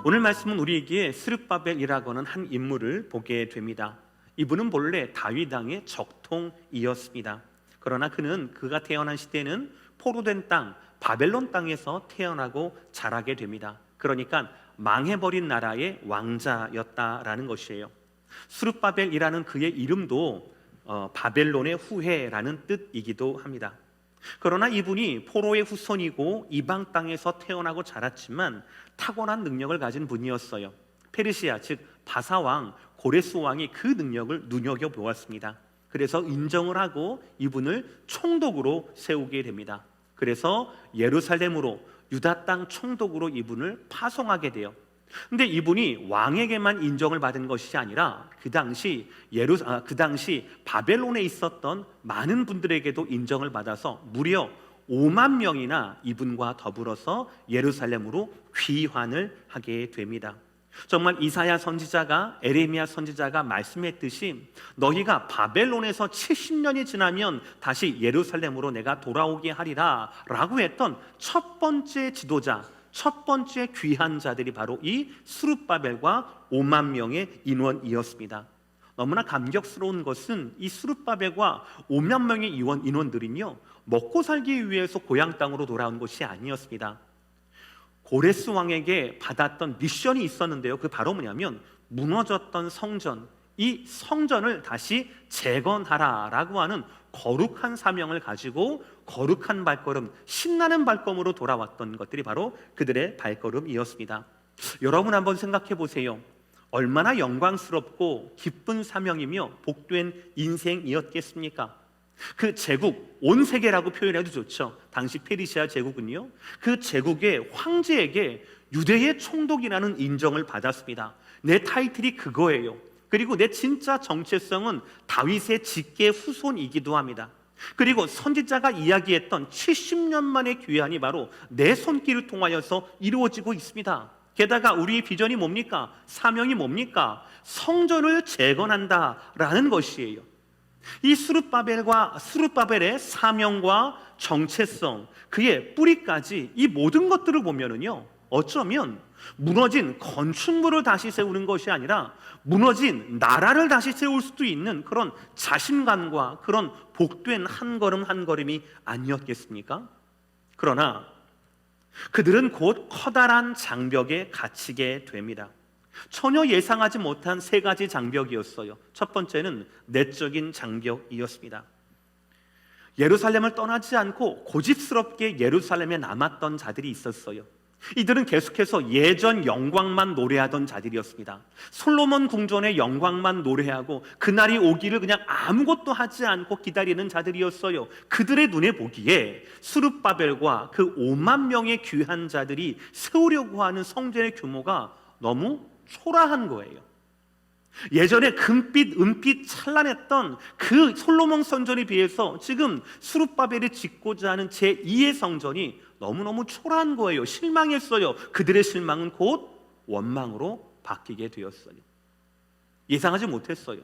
오늘 말씀은 우리에게 스룹바벨이라고 하는 한 인물을 보게 됩니다. 이분은 본래 다윗 왕의 적통이었습니다. 그러나 그가 태어난 시대는 포로된 땅 바벨론 땅에서 태어나고 자라게 됩니다. 그러니까 망해버린 나라의 왕자였다라는 것이에요. 스룹바벨이라는 그의 이름도 바벨론의 후회라는 뜻이기도 합니다. 그러나 이분이 포로의 후손이고 이방 땅에서 태어나고 자랐지만 타고난 능력을 가진 분이었어요. 페르시아 즉 바사왕 고레스 왕이 그 능력을 눈여겨보았습니다. 그래서 인정을 하고 이분을 총독으로 세우게 됩니다. 그래서 예루살렘으로 유다 땅 총독으로 이분을 파송하게 돼요. 근데 이분이 왕에게만 인정을 받은 것이 아니라 그 당시 바벨론에 있었던 많은 분들에게도 인정을 받아서 무려 5만 명이나 이분과 더불어서 예루살렘으로 귀환을 하게 됩니다. 정말 이사야 선지자가 에레미야 선지자가 말씀했듯이 너희가 바벨론에서 70년이 지나면 다시 예루살렘으로 내가 돌아오게 하리라 라고 했던 첫 번째 지도자, 첫 번째 귀한 자들이 바로 이 스룹바벨과 5만 명의 인원이었습니다. 너무나 감격스러운 것은 이 스룹바벨과 5만 명의 인원들은요 먹고 살기 위해서 고향 땅으로 돌아온 것이 아니었습니다. 고레스 왕에게 받았던 미션이 있었는데요. 그 바로 뭐냐면 무너졌던 성전, 이 성전을 다시 재건하라라고 하는 거룩한 사명을 가지고 거룩한 발걸음, 신나는 발걸음으로 돌아왔던 것들이 바로 그들의 발걸음이었습니다. 여러분 한번 생각해 보세요. 얼마나 영광스럽고 기쁜 사명이며 복된 인생이었겠습니까? 그 제국, 온 세계라고 표현해도 좋죠. 당시 페르시아 제국은요 그 제국의 황제에게 유대의 총독이라는 인정을 받았습니다. 내 타이틀이 그거예요. 그리고 내 진짜 정체성은 다윗의 직계 후손이기도 합니다. 그리고 선지자가 이야기했던 70년 만의 귀환이 바로 내 손길을 통하여서 이루어지고 있습니다. 게다가 우리의 비전이 뭡니까? 사명이 뭡니까? 성전을 재건한다라는 것이에요. 이 스룹바벨의 사명과 정체성, 그의 뿌리까지 이 모든 것들을 보면은요 어쩌면 무너진 건축물을 다시 세우는 것이 아니라 무너진 나라를 다시 세울 수도 있는 그런 자신감과 그런 복된 한 걸음 한 걸음이 아니었겠습니까? 그러나 그들은 곧 커다란 장벽에 갇히게 됩니다. 전혀 예상하지 못한 세 가지 장벽이었어요. 첫 번째는 내적인 장벽이었습니다. 예루살렘을 떠나지 않고 고집스럽게 예루살렘에 남았던 자들이 있었어요. 이들은 계속해서 예전 영광만 노래하던 자들이었습니다. 솔로몬 궁전의 영광만 노래하고 그날이 오기를 그냥 아무것도 하지 않고 기다리는 자들이었어요. 그들의 눈에 보기에 스룹바벨과 그 5만 명의 귀한 자들이 세우려고 하는 성전의 규모가 너무 초라한 거예요. 예전에 금빛, 은빛 찬란했던 그 솔로몬 성전에 비해서 지금 스룹바벨이 짓고자 하는 제2의 성전이 너무너무 초라한 거예요. 실망했어요. 그들의 실망은 곧 원망으로 바뀌게 되었어요. 예상하지 못했어요.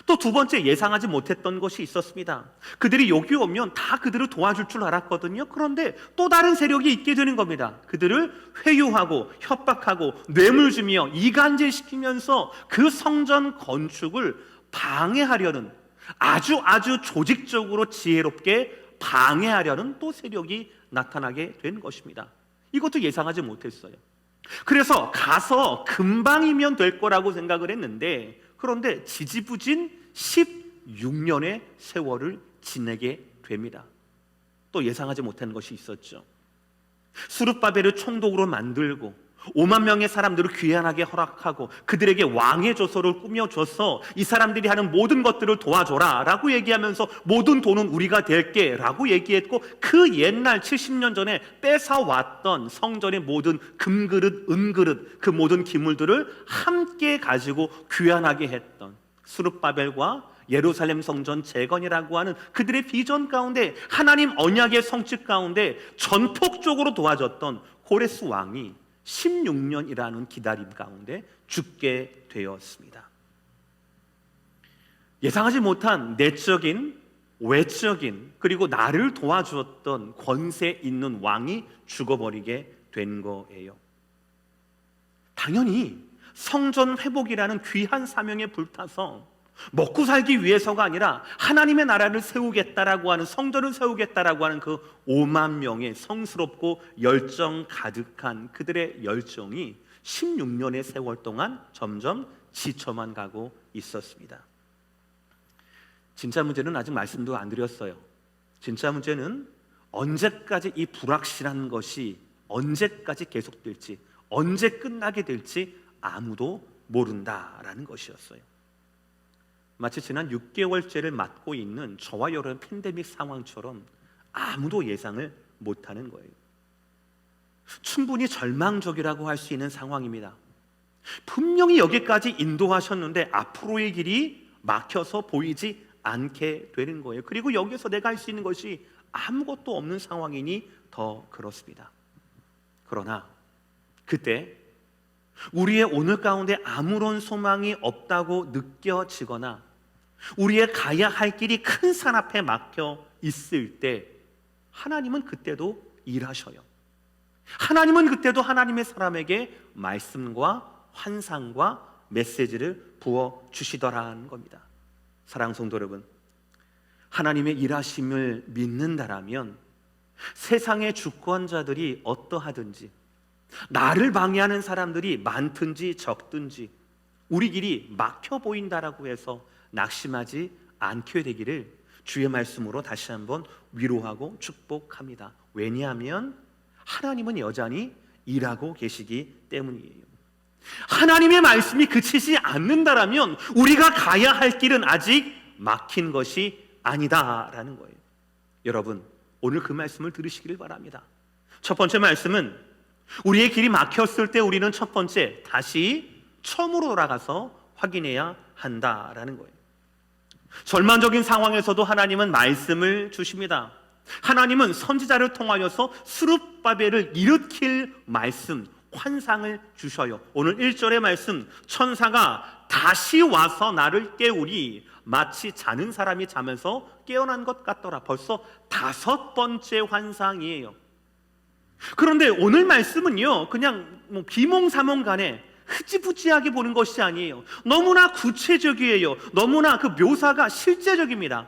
또 두 번째 예상하지 못했던 것이 있었습니다. 그들이 여기 오면 다 그들을 도와줄 줄 알았거든요. 그런데 또 다른 세력이 있게 되는 겁니다. 그들을 회유하고 협박하고 뇌물 주며 이간질시키면서 그 성전 건축을 방해하려는 아주 조직적으로 지혜롭게 방해하려는 또 세력이 나타나게 된 것입니다. 이것도 예상하지 못했어요. 그래서 가서 금방이면 될 거라고 생각을 했는데 그런데 지지부진 16년의 세월을 지내게 됩니다. 또 예상하지 못한 것이 있었죠. 스룹바벨을 총독으로 만들고 5만 명의 사람들을 귀환하게 허락하고 그들에게 왕의 조서를 꾸며줘서 이 사람들이 하는 모든 것들을 도와줘라 라고 얘기하면서 모든 돈은 우리가 댈게 라고 얘기했고 그 옛날 70년 전에 뺏어왔던 성전의 모든 금그릇, 은그릇 그 모든 기물들을 함께 가지고 귀환하게 했던 스룹바벨과 예루살렘 성전 재건이라고 하는 그들의 비전 가운데 하나님 언약의 성취 가운데 전폭적으로 도와줬던 고레스 왕이 16년이라는 기다림 가운데 죽게 되었습니다. 예상하지 못한 내적인, 외적인 그리고 나를 도와주었던 권세 있는 왕이 죽어버리게 된 거예요. 당연히 성전 회복이라는 귀한 사명에 불타서 먹고 살기 위해서가 아니라 하나님의 나라를 세우겠다라고 하는, 성전을 세우겠다라고 하는 그 5만 명의 성스럽고 열정 가득한 그들의 열정이 16년의 세월 동안 점점 지쳐만 가고 있었습니다. 진짜 문제는 아직 말씀도 안 드렸어요. 진짜 문제는 언제까지 이 불확실한 것이 언제까지 계속될지, 언제 끝나게 될지 아무도 모른다라는 것이었어요. 마치 지난 6개월째를 맞고 있는 저와 여러분 팬데믹 상황처럼 아무도 예상을 못하는 거예요. 충분히 절망적이라고 할 수 있는 상황입니다. 분명히 여기까지 인도하셨는데 앞으로의 길이 막혀서 보이지 않게 되는 거예요. 그리고 여기서 내가 할 수 있는 것이 아무것도 없는 상황이니 더 그렇습니다. 그러나 그때 우리의 오늘 가운데 아무런 소망이 없다고 느껴지거나 우리의 가야 할 길이 큰 산 앞에 막혀 있을 때 하나님은 그때도 일하셔요. 하나님은 그때도 하나님의 사람에게 말씀과 환상과 메시지를 부어주시더라는 겁니다. 사랑하는 성도 여러분, 하나님의 일하심을 믿는다라면 세상의 주권자들이 어떠하든지, 나를 방해하는 사람들이 많든지 적든지 우리 길이 막혀 보인다라고 해서 낙심하지 않게 되기를 주의 말씀으로 다시 한번 위로하고 축복합니다. 왜냐하면 하나님은 여전히 일하고 계시기 때문이에요. 하나님의 말씀이 그치지 않는다라면 우리가 가야 할 길은 아직 막힌 것이 아니다라는 거예요. 여러분, 오늘 그 말씀을 들으시기를 바랍니다. 첫 번째 말씀은 우리의 길이 막혔을 때 우리는 첫 번째 다시 처음으로 돌아가서 확인해야 한다라는 거예요. 절망적인 상황에서도 하나님은 말씀을 주십니다. 하나님은 선지자를 통하여서 스룹바벨을 일으킬 말씀, 환상을 주셔요. 오늘 1절의 말씀, 천사가 다시 와서 나를 깨우리 마치 자는 사람이 자면서 깨어난 것 같더라. 벌써 5번째 환상이에요. 그런데 오늘 말씀은요, 그냥 비몽사몽간에 흐지부지하게 보는 것이 아니에요. 너무나 구체적이에요. 너무나 그 묘사가 실제적입니다.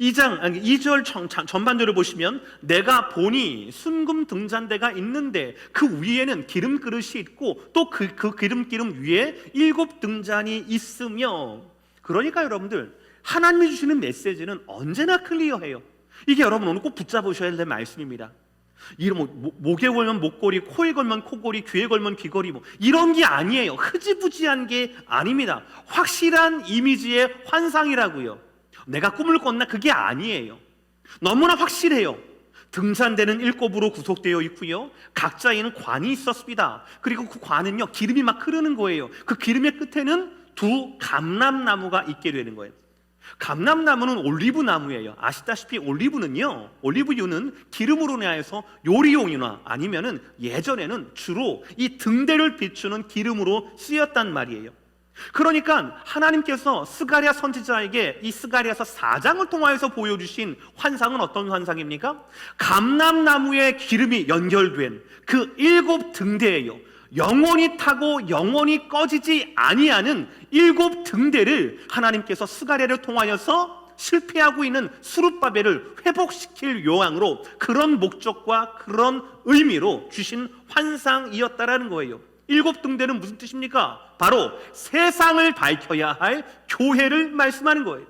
2절 전반절을 보시면 내가 보니 순금 등잔대가 있는데 그 위에는 기름 그릇이 있고 또 그 기름 위에 7 등잔이 있으며, 그러니까 여러분들 하나님이 주시는 메시지는 언제나 클리어해요. 이게 여러분 오늘 꼭 붙잡으셔야 될 말씀입니다. 목에 걸면 목걸이, 코에 걸면 코걸이, 귀에 걸면 귀걸이, 이런 게 아니에요. 흐지부지한 게 아닙니다. 확실한 이미지의 환상이라고요. 내가 꿈을 꿨나? 그게 아니에요. 너무나 확실해요. 등잔대는 7으로 구속되어 있고요, 각자에는 관이 있었습니다. 그리고 그 관은요, 기름이 막 흐르는 거예요. 그 기름의 끝에는 2 감람나무가 있게 되는 거예요. 감람나무는 올리브나무예요. 아시다시피 올리브유는 기름으로 인하여서 요리용이나 아니면은 예전에는 주로 이 등대를 비추는 기름으로 쓰였단 말이에요. 그러니까 하나님께서 스가랴 선지자에게 이 스가랴서 4장을 통하여서 보여주신 환상은 어떤 환상입니까? 감람나무의 기름이 연결된 그 7 등대예요. 영원히 타고 영원히 꺼지지 아니하는 7 등대를 하나님께서 스가랴를 통하여서 실패하고 있는 스룹바벨을 회복시킬 요항으로, 그런 목적과 그런 의미로 주신 환상이었다라는 거예요. 7 등대는 무슨 뜻입니까? 바로 세상을 밝혀야 할 교회를 말씀하는 거예요.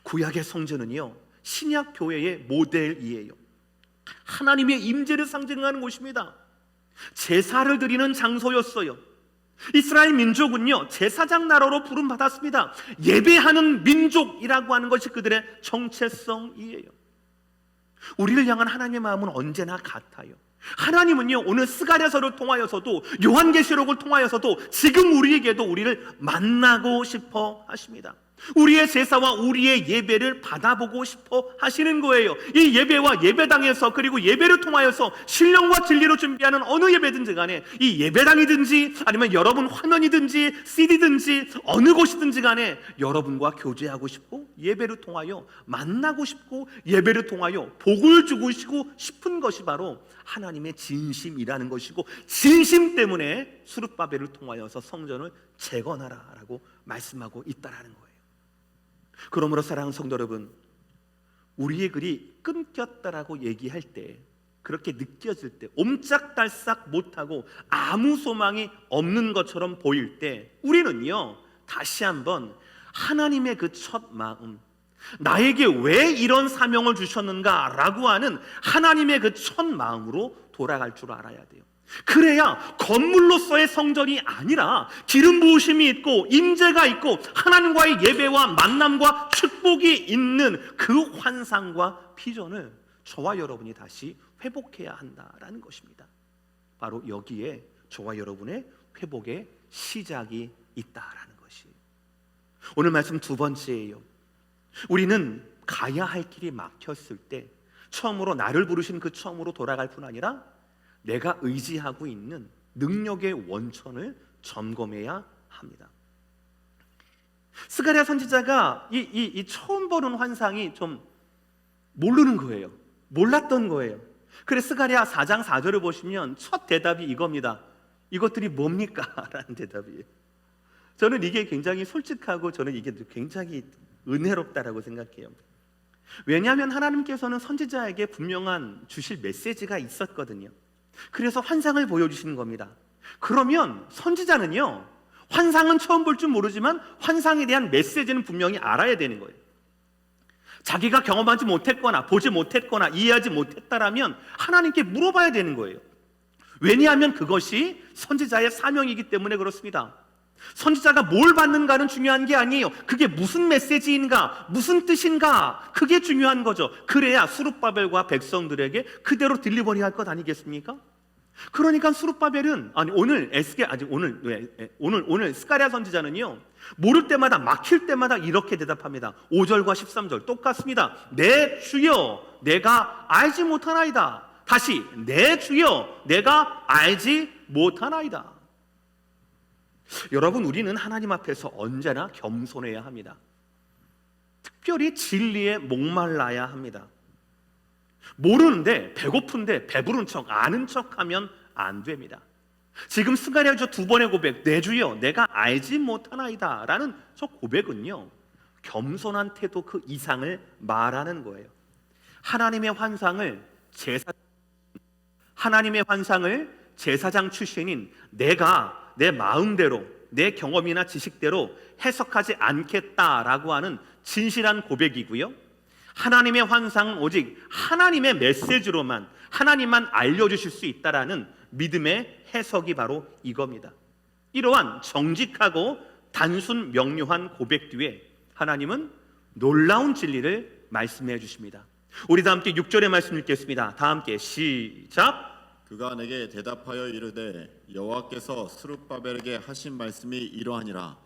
구약의 성전은요, 신약 교회의 모델이에요. 하나님의 임재를 상징하는 곳입니다. 제사를 드리는 장소였어요. 이스라엘 민족은요, 제사장 나라로 부름받았습니다. 예배하는 민족이라고 하는 것이 그들의 정체성이에요. 우리를 향한 하나님의 마음은 언제나 같아요. 하나님은요, 오늘 스가랴서를 통하여서도 요한계시록을 통하여서도 지금 우리에게도 우리를 만나고 싶어 하십니다. 우리의 제사와 우리의 예배를 받아보고 싶어 하시는 거예요. 이 예배와 예배당에서, 그리고 예배를 통하여서 신령과 진리로 준비하는 어느 예배든지 간에, 이 예배당이든지 아니면 여러분 화면이든지 CD든지 어느 곳이든지 간에 여러분과 교제하고 싶고, 예배를 통하여 만나고 싶고, 예배를 통하여 복을 주고 싶은 것이 바로 하나님의 진심이라는 것이고, 진심 때문에 수룹바벨을 통하여서 성전을 재건하라라고 말씀하고 있다라는 거예요. 그러므로 사랑하는 성도 여러분, 우리의 글이 끊겼다라고 얘기할 때, 그렇게 느껴질 때, 옴짝달싹 못하고 아무 소망이 없는 것처럼 보일 때, 우리는요 다시 한번 하나님의 그 첫 마음, 나에게 왜 이런 사명을 주셨는가 라고 하는 하나님의 그 첫 마음으로 돌아갈 줄 알아야 돼요. 그래야 건물로서의 성전이 아니라 기름 부으심이 있고 임재가 있고 하나님과의 예배와 만남과 축복이 있는 그 환상과 비전을 저와 여러분이 다시 회복해야 한다라는 것입니다. 바로 여기에 저와 여러분의 회복의 시작이 있다라는 것이. 오늘 말씀 두 번째예요. 우리는 가야 할 길이 막혔을 때 처음으로 나를 부르신 그 처음으로 돌아갈 뿐 아니라 내가 의지하고 있는 능력의 원천을 점검해야 합니다. 스가랴 선지자가 이 처음 보는 환상이 좀 모르는 거예요. 몰랐던 거예요. 그래서 스가랴 4장 4절을 보시면 첫 대답이 이겁니다. 이것들이 뭡니까? 라는 대답이에요. 저는 이게 굉장히 솔직하고 저는 이게 굉장히 은혜롭다라고 생각해요. 왜냐하면 하나님께서는 선지자에게 분명한 주실 메시지가 있었거든요. 그래서 환상을 보여주시는 겁니다. 그러면 선지자는요, 환상은 처음 볼 줄 모르지만 환상에 대한 메시지는 분명히 알아야 되는 거예요. 자기가 경험하지 못했거나 보지 못했거나 이해하지 못했다라면 하나님께 물어봐야 되는 거예요. 왜냐하면 그것이 선지자의 사명이기 때문에 그렇습니다. 선지자가 뭘 받는가는 중요한 게 아니에요. 그게 무슨 메시지인가, 무슨 뜻인가, 그게 중요한 거죠. 그래야 수룹바벨과 백성들에게 그대로 딜리버리 할 것 아니겠습니까? 그러니까 수룹바벨은 오늘 스가랴 선지자는요, 모를 때마다 막힐 때마다 이렇게 대답합니다. 5절과 13절 똑같습니다. 내 주여 내가 알지 못하나이다. 다시 내 주여 내가 알지 못하나이다. 여러분, 우리는 하나님 앞에서 언제나 겸손해야 합니다. 특별히 진리에 목말라야 합니다. 모르는데 배고픈데 배부른 척 아는 척하면 안 됩니다. 지금 스가랴서 두 번의 고백, 내 주여 내가 알지 못하나이다 라는 저 고백은요, 겸손한 태도 그 이상을 말하는 거예요. 하나님의 환상을 제사장 출신인 내가 내 마음대로 내 경험이나 지식대로 해석하지 않겠다라고 하는 진실한 고백이고요, 하나님의 환상은 오직 하나님의 메시지로만, 하나님만 알려주실 수 있다라는 믿음의 해석이 바로 이겁니다. 이러한 정직하고 단순 명료한 고백 뒤에 하나님은 놀라운 진리를 말씀해 주십니다. 우리 다 함께 6절의 말씀 읽겠습니다. 다 함께 시작. 그가 내게 대답하여 이르되 여호와께서 스룹바벨에게 하신 말씀이 이러하니라.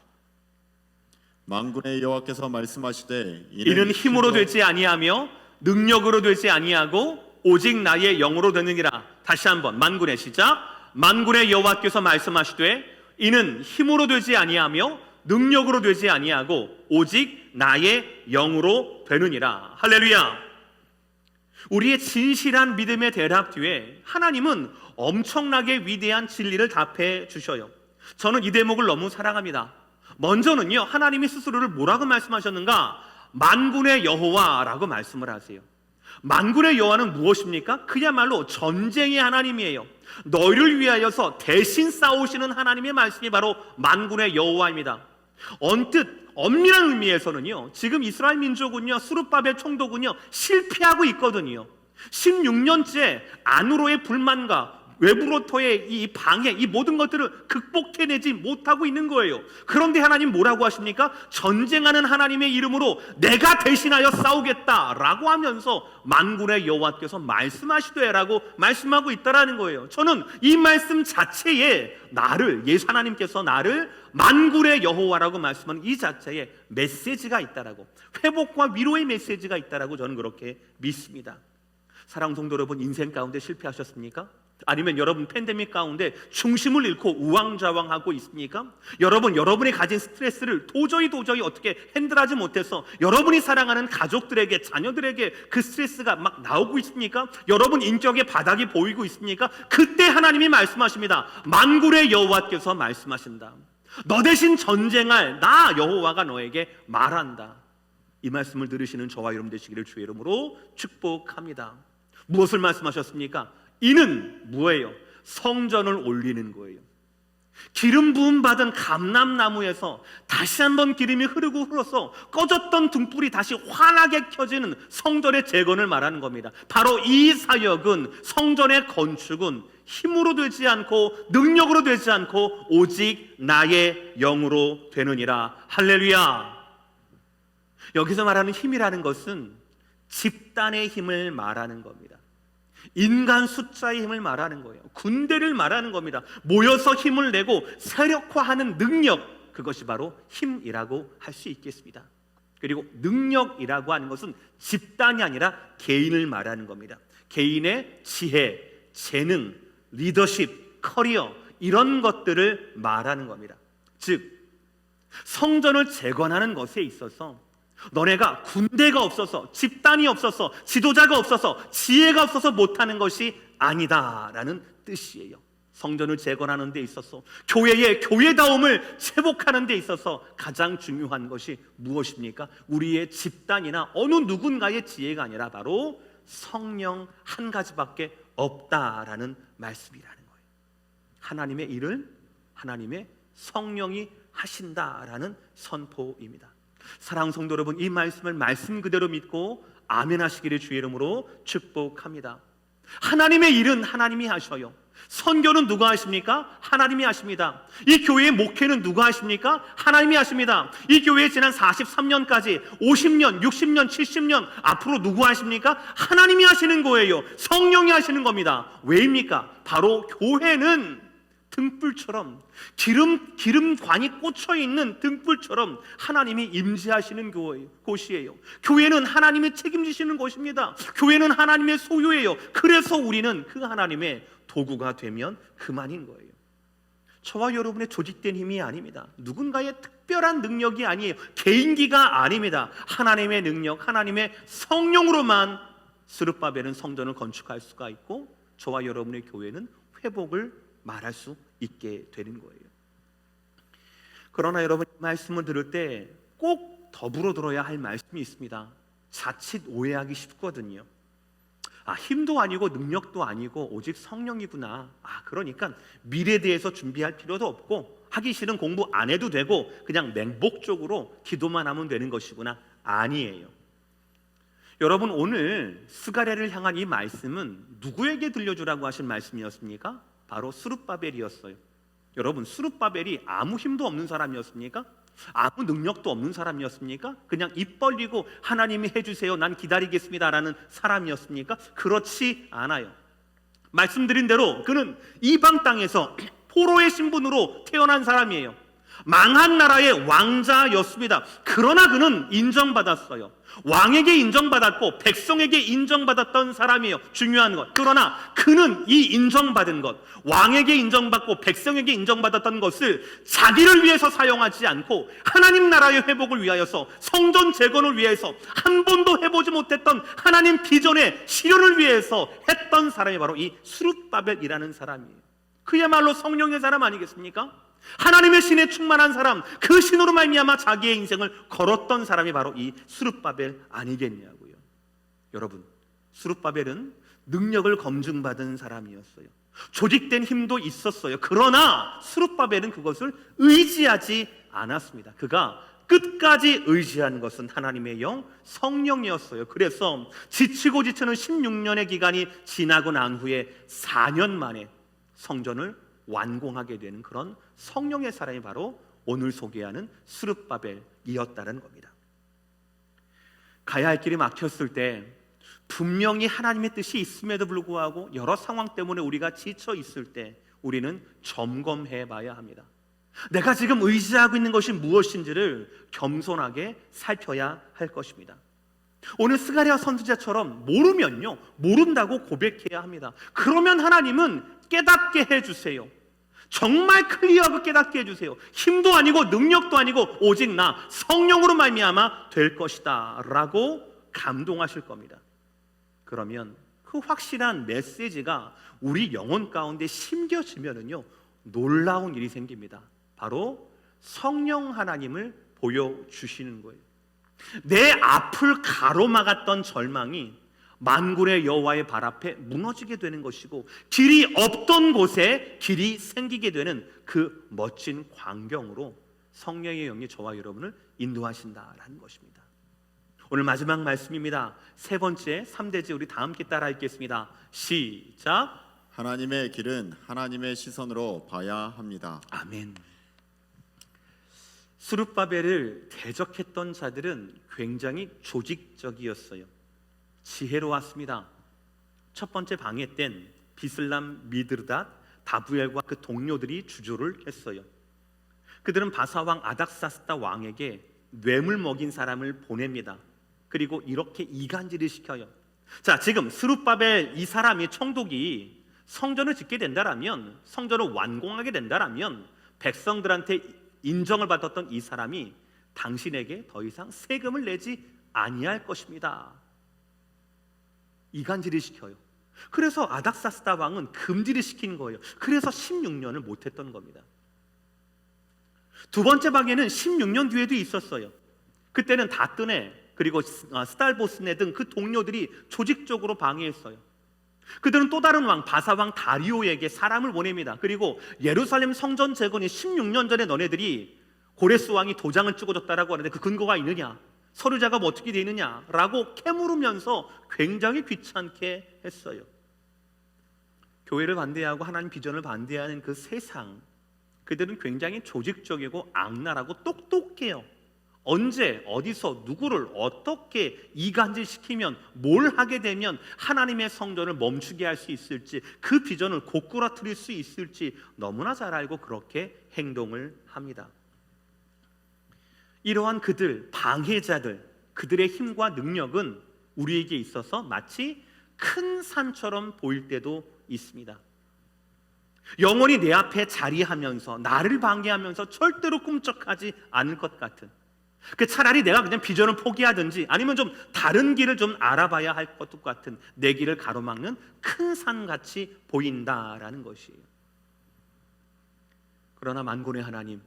만군의 여호와께서 말씀하시되 이는 힘으로 되지 아니하며 능력으로 되지 아니하고 오직 나의 영으로 되느니라. 다시 한번 만군의 시작. 만군의 여호와께서 말씀하시되 이는 힘으로 되지 아니하며 능력으로 되지 아니하고 오직 나의 영으로 되느니라. 할렐루야. 우리의 진실한 믿음의 대답 뒤에 하나님은 엄청나게 위대한 진리를 답해 주셔요. 저는 이 대목을 너무 사랑합니다. 먼저는요, 하나님이 스스로를 뭐라고 말씀하셨는가? 만군의 여호와라고 말씀을 하세요. 만군의 여호와는 무엇입니까? 그야말로 전쟁의 하나님이에요. 너희를 위하여서 대신 싸우시는 하나님의 말씀이 바로 만군의 여호와입니다. 언뜻 엄밀한 의미에서는요, 지금 이스라엘 민족은요, 수룹바벨 총독은요 실패하고 있거든요. 16년째 안으로의 불만과 외부로부터의 이 방해, 이 모든 것들을 극복해내지 못하고 있는 거예요. 그런데 하나님 뭐라고 하십니까? 전쟁하는 하나님의 이름으로 내가 대신하여 싸우겠다라고 하면서 만군의 여호와께서 말씀하시되라고 말씀하고 있다라는 거예요. 저는 이 말씀 자체에 예수 하나님께서 나를 만군의 여호와라고 말씀하는 이 자체에 메시지가 있다라고, 회복과 위로의 메시지가 있다라고 저는 그렇게 믿습니다. 사랑하는 성도 여러분, 인생 가운데 실패하셨습니까? 아니면 여러분 팬데믹 가운데 중심을 잃고 우왕좌왕하고 있습니까? 여러분이 가진 스트레스를 도저히 어떻게 핸들하지 못해서 여러분이 사랑하는 가족들에게, 자녀들에게 그 스트레스가 막 나오고 있습니까? 여러분 인격의 바닥이 보이고 있습니까? 그때 하나님이 말씀하십니다. 만군의 여호와께서 말씀하신다. 너 대신 전쟁할 나 여호와가 너에게 말한다. 이 말씀을 들으시는 저와 여러분 되시기를 주의 이름으로 축복합니다. 무엇을 말씀하셨습니까? 이는 뭐예요? 성전을 올리는 거예요. 기름 부음 받은 감람나무에서 다시 한번 기름이 흘러서 꺼졌던 등불이 다시 환하게 켜지는 성전의 재건을 말하는 겁니다. 바로 이 사역은, 성전의 건축은 힘으로 되지 않고 능력으로 되지 않고 오직 나의 영으로 되느니라. 할렐루야. 여기서 말하는 힘이라는 것은 집단의 힘을 말하는 겁니다. 인간 숫자의 힘을 말하는 거예요. 군대를 말하는 겁니다. 모여서 힘을 내고 세력화하는 능력, 그것이 바로 힘이라고 할 수 있겠습니다. 그리고 능력이라고 하는 것은 집단이 아니라 개인을 말하는 겁니다. 개인의 지혜, 재능, 리더십, 커리어, 이런 것들을 말하는 겁니다. 즉, 성전을 재건하는 것에 있어서 너네가 군대가 없어서, 집단이 없어서, 지도자가 없어서, 지혜가 없어서 못하는 것이 아니다라는 뜻이에요. 성전을 재건하는 데 있어서, 교회의 교회다움을 회복하는 데 있어서 가장 중요한 것이 무엇입니까? 우리의 집단이나 어느 누군가의 지혜가 아니라 바로 성령 한 가지밖에 없다라는 말씀이라는 거예요. 하나님의 일을 하나님의 성령이 하신다라는 선포입니다. 사랑하는 성도 여러분, 이 말씀을 말씀 그대로 믿고 아멘 하시기를 주의 이름으로 축복합니다. 하나님의 일은 하나님이 하셔요. 선교는 누가 하십니까? 하나님이 하십니다. 이 교회의 목회는 누가 하십니까? 하나님이 하십니다. 이 교회에 지난 43년까지 50년, 60년, 70년 앞으로 누구 하십니까? 하나님이 하시는 거예요. 성령이 하시는 겁니다. 왜입니까? 바로 교회는 등불처럼, 기름관이 꽂혀있는 등불처럼 하나님이 임재하시는 곳이에요. 교회는 하나님이 책임지시는 곳입니다. 교회는 하나님의 소유예요. 그래서 우리는 그 하나님의 도구가 되면 그만인 거예요. 저와 여러분의 조직된 힘이 아닙니다. 누군가의 특별한 능력이 아니에요. 개인기가 아닙니다. 하나님의 능력, 하나님의 성령으로만 스룹바벨은 성전을 건축할 수가 있고, 저와 여러분의 교회는 회복을 말할 수 있게 되는 거예요. 그러나 여러분, 말씀을 들을 때 꼭 더불어 들어야 할 말씀이 있습니다. 자칫 오해하기 쉽거든요. 힘도 아니고 능력도 아니고 오직 성령이구나. 그러니까 미래에 대해서 준비할 필요도 없고 하기 싫은 공부 안 해도 되고 그냥 맹목적으로 기도만 하면 되는 것이구나. 아니에요. 여러분, 오늘 스가랴를 향한 이 말씀은 누구에게 들려주라고 하신 말씀이었습니까? 바로 스룹바벨이었어요. 여러분, 스룹바벨이 아무 힘도 없는 사람이었습니까? 아무 능력도 없는 사람이었습니까? 그냥 입 벌리고 하나님이 해주세요, 난 기다리겠습니다라는 사람이었습니까? 그렇지 않아요. 말씀드린 대로 그는 이방 땅에서 포로의 신분으로 태어난 사람이에요. 망한 나라의 왕자였습니다. 그러나 그는 인정받았어요. 왕에게 인정받았고 백성에게 인정받았던 사람이에요. 중요한 것. 그러나 그는 이 인정받은 것, 왕에게 인정받고 백성에게 인정받았던 것을 자기를 위해서 사용하지 않고 하나님 나라의 회복을 위하여서, 성전 재건을 위해서, 한 번도 해보지 못했던 하나님 비전의 실현을 위해서 했던 사람이 바로 이 스룹바벨이라는 사람이에요. 그야말로 성령의 사람 아니겠습니까? 하나님의 신에 충만한 사람, 그 신으로 말미암아 자기의 인생을 걸었던 사람이 바로 이 스룹바벨 아니겠냐고요. 여러분, 스룹바벨은 능력을 검증받은 사람이었어요. 조직된 힘도 있었어요. 그러나 스룹바벨은 그것을 의지하지 않았습니다. 그가 끝까지 의지한 것은 하나님의 영, 성령이었어요. 그래서 지치고 지치는 16년의 기간이 지나고 난 후에 4년 만에 성전을 완공하게 되는 그런 성령의 사람이 바로 오늘 소개하는 스룹바벨이었다는 겁니다. 가야 할 길이 막혔을 때 분명히 하나님의 뜻이 있음에도 불구하고 여러 상황 때문에 우리가 지쳐 있을 때 우리는 점검해 봐야 합니다. 내가 지금 의지하고 있는 것이 무엇인지를 겸손하게 살펴야 할 것입니다. 오늘 스가랴 선지자처럼 모르면요, 모른다고 고백해야 합니다. 그러면 하나님은 깨닫게 해주세요. 정말 클리어하게 깨닫게 해주세요. 힘도 아니고 능력도 아니고 오직 나 성령으로 말미암아 될 것이다 라고 감동하실 겁니다. 그러면 그 확실한 메시지가 우리 영혼 가운데 심겨지면은요, 놀라운 일이 생깁니다. 바로 성령 하나님을 보여주시는 거예요. 내 앞을 가로막았던 절망이 만군의 여호와의 발 앞에 무너지게 되는 것이고, 길이 없던 곳에 길이 생기게 되는 그 멋진 광경으로 성령의 영이 저와 여러분을 인도하신다라는 것입니다. 오늘 마지막 말씀입니다. 세 번째 3대지 우리 다 함께 따라 읽겠습니다. 시작. 하나님의 길은 하나님의 시선으로 봐야 합니다. 아멘. 스룹바벨을 대적했던 자들은 굉장히 조직적이었어요. 지혜로웠습니다. 첫 번째 방해 땐 비슬람 미드르닷 다부엘과 그 동료들이 주조를 했어요. 그들은 바사왕 아닥사스다 왕에게 뇌물 먹인 사람을 보냅니다. 그리고 이렇게 이간질을 시켜요. 자, 지금 스룹바벨 이 사람이 총독이 성전을 짓게 된다라면, 성전을 완공하게 된다라면 백성들한테 인정을 받았던 이 사람이 당신에게 더 이상 세금을 내지 아니할 것입니다. 이간질을 시켜요. 그래서 아닥사스다 왕은 금지를 시킨 거예요. 그래서 16년을 못했던 겁니다. 두 번째 방해는 16년 뒤에도 있었어요. 그때는 다뜨네 그리고 스달보스네 등 그 동료들이 조직적으로 방해했어요. 그들은 또 다른 왕 바사왕 다리오에게 사람을 보냅니다. 그리고 예루살렘 성전 재건이 16년 전에 너네들이 고레스 왕이 도장을 찍어줬다라고 하는데 그 근거가 있느냐, 서류 작업 어떻게 되느냐라고 캐물으면서 굉장히 귀찮게 했어요. 교회를 반대하고 하나님 비전을 반대하는 그 세상, 그들은 굉장히 조직적이고 악랄하고 똑똑해요. 언제 어디서 누구를 어떻게 이간질시키면 뭘 하게 되면 하나님의 성전을 멈추게 할 수 있을지, 그 비전을 고꾸라뜨릴 수 있을지 너무나 잘 알고 그렇게 행동을 합니다. 이러한 그들, 방해자들, 그들의 힘과 능력은 우리에게 있어서 마치 큰 산처럼 보일 때도 있습니다. 영원히 내 앞에 자리하면서 나를 방해하면서 절대로 꿈쩍하지 않을 것 같은, 그 차라리 내가 그냥 비전을 포기하든지 아니면 좀 다른 길을 좀 알아봐야 할 것도 같은 내 길을 가로막는 큰 산같이 보인다라는 것이에요. 그러나 만군의 하나님,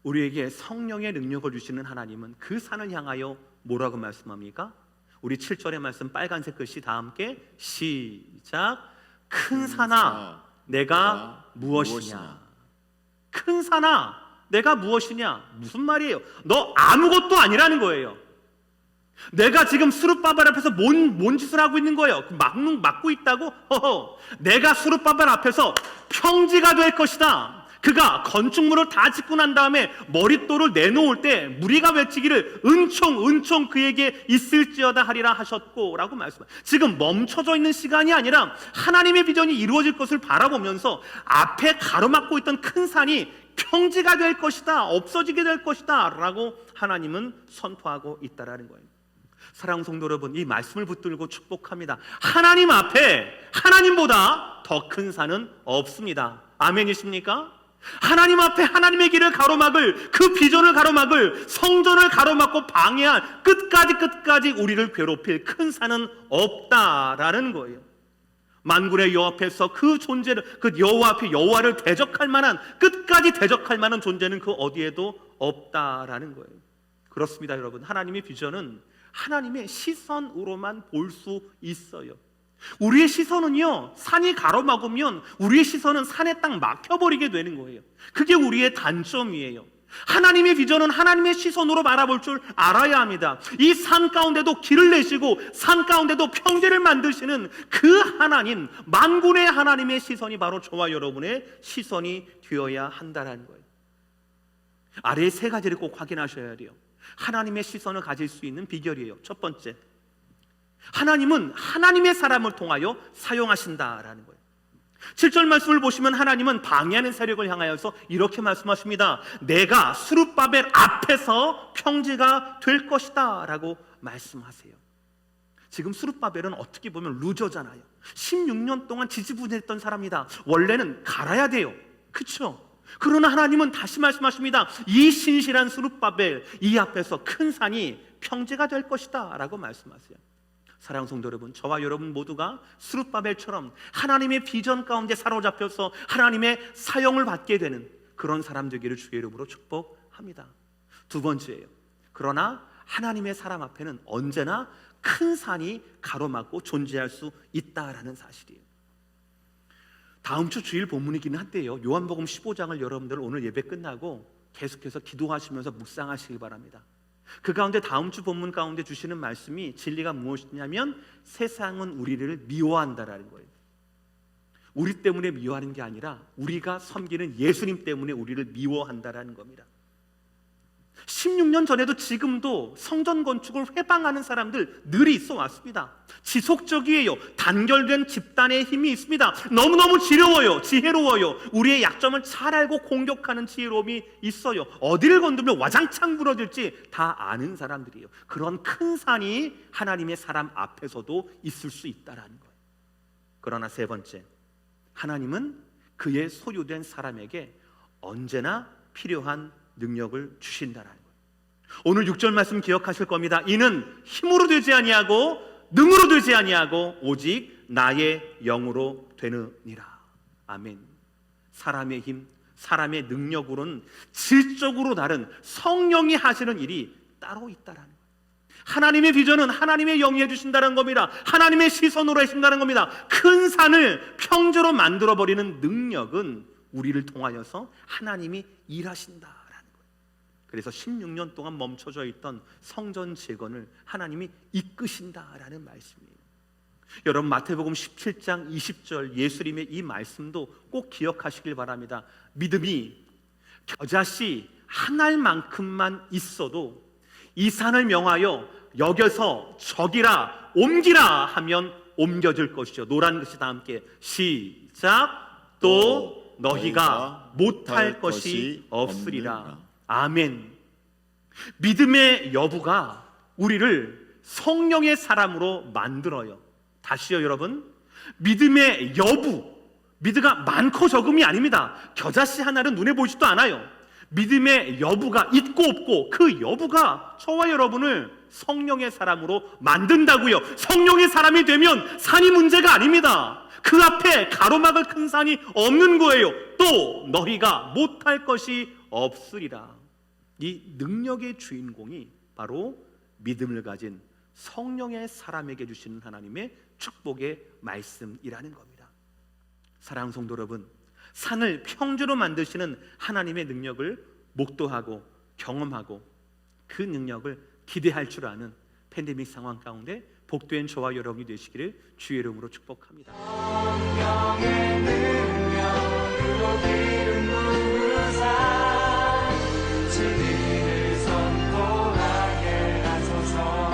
우리에게 성령의 능력을 주시는 하나님은 그 산을 향하여 뭐라고 말씀합니까? 우리 7절의 말씀 빨간색 글씨 다 함께 시작. 큰 산아 내가 무엇이냐? 큰 산아 내가 무엇이냐? 무슨 말이에요? 너 아무것도 아니라는 거예요. 내가 지금 스룹바벨 앞에서 뭔 짓을 하고 있는 거예요? 막고 있다고? 허허. 내가 스룹바벨 앞에서 평지가 될 것이다. 그가 건축물을 다 짓고 난 다음에 머릿돌을 내놓을 때 무리가 외치기를 은총 그에게 있을지어다 하리라 하셨고 라고 말씀합니다. 지금 멈춰져 있는 시간이 아니라 하나님의 비전이 이루어질 것을 바라보면서 앞에 가로막고 있던 큰 산이 평지가 될 것이다, 없어지게 될 것이다 라고 하나님은 선포하고 있다라는 거예요. 사랑하는 성도 여러분, 이 말씀을 붙들고 축복합니다. 하나님 앞에 하나님보다 더 큰 산은 없습니다. 아멘이십니까? 하나님 앞에 하나님의 길을 가로막을, 그 비전을 가로막을, 성전을 가로막고 방해한 끝까지 우리를 괴롭힐 큰 산은 없다라는 거예요. 만군의 여호와 앞에서 그 존재를, 그 여호와 앞에 여호와를 대적할 만한, 끝까지 대적할 만한 존재는 그 어디에도 없다라는 거예요. 그렇습니다, 여러분. 하나님의 비전은 하나님의 시선으로만 볼 수 있어요. 우리의 시선은요, 산이 가로막으면 우리의 시선은 산에 딱 막혀버리게 되는 거예요. 그게 우리의 단점이에요. 하나님의 비전은 하나님의 시선으로 바라볼 줄 알아야 합니다. 이 산 가운데도 길을 내시고 산 가운데도 평지를 만드시는 그 하나님, 만군의 하나님의 시선이 바로 저와 여러분의 시선이 되어야 한다는 거예요. 아래의 세 가지를 꼭 확인하셔야 돼요. 하나님의 시선을 가질 수 있는 비결이에요. 첫 번째, 하나님은 하나님의 사람을 통하여 사용하신다라는 거예요. 7절 말씀을 보시면 하나님은 방해하는 세력을 향하여서 이렇게 말씀하십니다. 내가 스룹바벨 앞에서 평지가 될 것이다 라고 말씀하세요. 지금 스룹바벨은 어떻게 보면 루저잖아요. 16년 동안 지지부진했던 사람이다. 원래는 갈아야 돼요. 그렇죠? 그러나 하나님은 다시 말씀하십니다. 이 신실한 스룹바벨, 이 앞에서 큰 산이 평지가 될 것이다 라고 말씀하세요. 사랑하는 성도 여러분, 저와 여러분 모두가 스룹바벨처럼 하나님의 비전 가운데 사로잡혀서 하나님의 사용을 받게 되는 그런 사람 되기를 주의 이름으로 축복합니다. 두 번째예요. 그러나 하나님의 사람 앞에는 언제나 큰 산이 가로막고 존재할 수 있다라는 사실이에요. 다음 주 주일 본문이긴 한데요, 요한복음 15장을 여러분들 오늘 예배 끝나고 계속해서 기도하시면서 묵상하시기 바랍니다. 그 가운데 다음 주 본문 가운데 주시는 말씀이 진리가 무엇이냐면 세상은 우리를 미워한다라는 거예요. 우리 때문에 미워하는 게 아니라 우리가 섬기는 예수님 때문에 우리를 미워한다라는 겁니다. 16년 전에도 지금도 성전 건축을 회방하는 사람들 늘이 있어 왔습니다. 지속적이에요. 단결된 집단의 힘이 있습니다. 너무너무 지혜로워요. 우리의 약점을 잘 알고 공격하는 지혜로움이 있어요. 어디를 건드면 와장창 부러질지 다 아는 사람들이에요. 그런 큰 산이 하나님의 사람 앞에서도 있을 수 있다는 거예요. 그러나 세 번째, 하나님은 그의 소유된 사람에게 언제나 필요한 능력을 주신다는 거예요. 오늘 6절 말씀 기억하실 겁니다. 이는 힘으로 되지 아니하고 능으로 되지 아니하고 오직 나의 영으로 되느니라. 아멘. 사람의 힘, 사람의 능력으로는 질적으로 다른 성령이 하시는 일이 따로 있다는 거예요. 하나님의 비전은 하나님의 영이 해주신다는 겁니다. 하나님의 시선으로 해주신다는 겁니다. 큰 산을 평지로 만들어버리는 능력은 우리를 통하여서 하나님이 일하신다라는 거예요. 그래서 16년 동안 멈춰져 있던 성전 재건을 하나님이 이끄신다라는 말씀이에요. 여러분, 마태복음 17장 20절 예수님의 이 말씀도 꼭 기억하시길 바랍니다. 믿음이 겨자씨 한 알만큼만 있어도 이 산을 명하여 여겨서 저기라 옮기라 하면 옮겨질 것이죠. 노란 글씨 다 함께 시작. 또 너희가 못할 것이 없으리라. 아멘. 믿음의 여부가 우리를 성령의 사람으로 만들어요. 다시요 여러분, 믿음의 여부, 믿음가 많고 적음이 아닙니다. 겨자씨 하나는 눈에 보이지도 않아요. 믿음의 여부가 있고 없고 그 여부가 저와 여러분을 성령의 사람으로 만든다고요. 성령의 사람이 되면 산이 문제가 아닙니다. 그 앞에 가로막을 큰 산이 없는 거예요. 또 너희가 못할 것이 없으리라. 이 능력의 주인공이 바로 믿음을 가진 성령의 사람에게 주시는 하나님의 축복의 말씀이라는 겁니다. 사랑하는 성도 여러분, 산을 평지로 만드시는 하나님의 능력을 목도하고 경험하고 그 능력을 기대할 줄 아는 팬데믹 상황 가운데 복된 저와 여러분이 되시기를 주의 이름으로 축복합니다. 성령의 능력으로 기름 부으사 진리를 선포하게 하소서.